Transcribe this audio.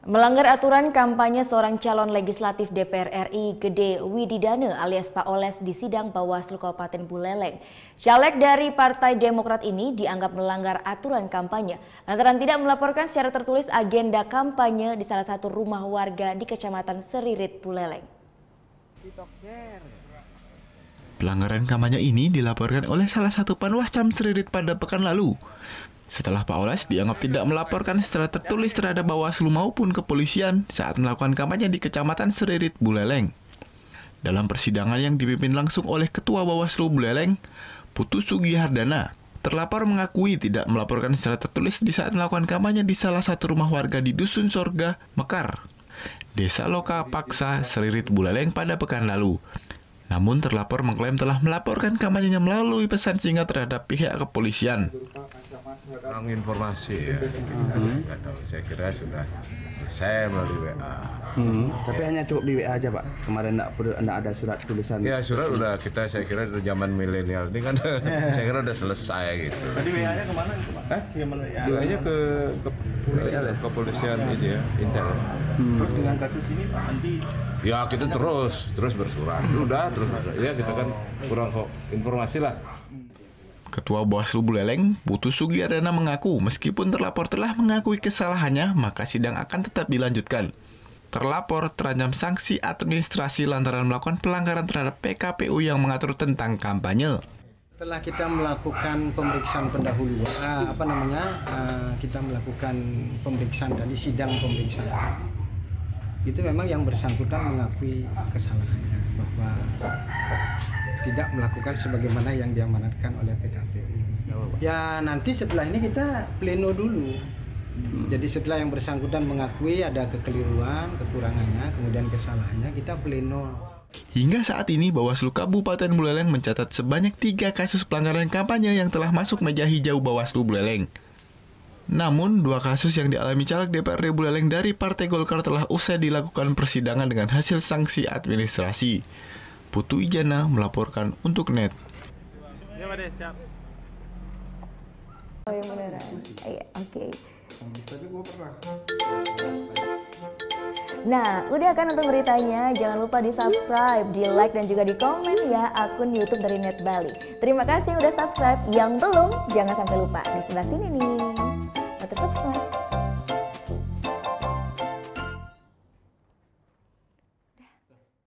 Melanggar aturan kampanye seorang calon legislatif DPR RI Gede Wididane alias Pak Oles di sidang Bawaslu Kabupaten Buleleng. Caleg dari Partai Demokrat ini dianggap melanggar aturan kampanye lantaran tidak melaporkan secara tertulis agenda kampanye di salah satu rumah warga di Kecamatan Seririt, Buleleng. Pelanggaran kampanye ini dilaporkan oleh salah satu panwascam Seririt pada pekan lalu. Setelah Pak Oles dianggap tidak melaporkan secara tertulis terhadap Bawaslu maupun kepolisian saat melakukan kampanye di Kecamatan Seririt, Buleleng. Dalam persidangan yang dipimpin langsung oleh Ketua Bawaslu Buleleng, Putu Sugihardana, terlapor mengakui tidak melaporkan secara tertulis di saat melakukan kampanye di salah satu rumah warga di Dusun Sorga, Mekar, Desa Loka Paksa, Seririt, Buleleng pada pekan lalu. Namun terlapor mengklaim telah melaporkan kampanyenya melalui pesan singkat terhadap pihak kepolisian. Kurang informasi ya, nggak tahu. Saya kira sudah selesai melalui WA. Tapi hanya cukup di WA aja Pak. Kemarin enggak ada surat tulisan. Ya surat udah saya kira dari zaman milenial ini kan, saya kira udah selesai gitu. Tadi WA-nya kemana itu Pak? WA-nya ke kepolisian itu ya, Intel. Terus dengan kasus ini Pak nanti? Ya kita terus bersurat. Udah terus bersurat. Ya kita kan kurang kok informasi lah. Ketua Bawaslu Buleleng, Putu Sugihardana mengaku meskipun terlapor telah mengakui kesalahannya, maka sidang akan tetap dilanjutkan. Terlapor terancam sanksi administrasi lantaran melakukan pelanggaran terhadap PKPU yang mengatur tentang kampanye. Setelah kita melakukan pemeriksaan pendahuluan, kita melakukan pemeriksaan tadi, sidang pemeriksaan, itu memang yang bersangkutan mengakui kesalahannya bahwa tidak melakukan sebagaimana yang diamanatkan oleh PKPU. Ya nanti setelah ini kita pleno dulu. Jadi setelah yang bersangkutan mengakui ada kekeliruan, kekurangannya, kemudian kesalahannya, kita pleno. Hingga saat ini Bawaslu Kabupaten Buleleng mencatat sebanyak 3 kasus pelanggaran kampanye yang telah masuk meja hijau Bawaslu Buleleng. Namun 2 kasus yang dialami caleg DPRD Buleleng dari Partai Golkar telah usai dilakukan persidangan dengan hasil sanksi administrasi. Putu Ijana melaporkan untuk NET. Oh, yang beneran. Iya, oke. Nah, udah kan nonton beritanya? Jangan lupa di-subscribe, di-like, dan juga di-komen ya akun YouTube dari Net Bali. Terima kasih udah subscribe. Yang belum, jangan sampai lupa. Di sebelah sini nih. Subscribe.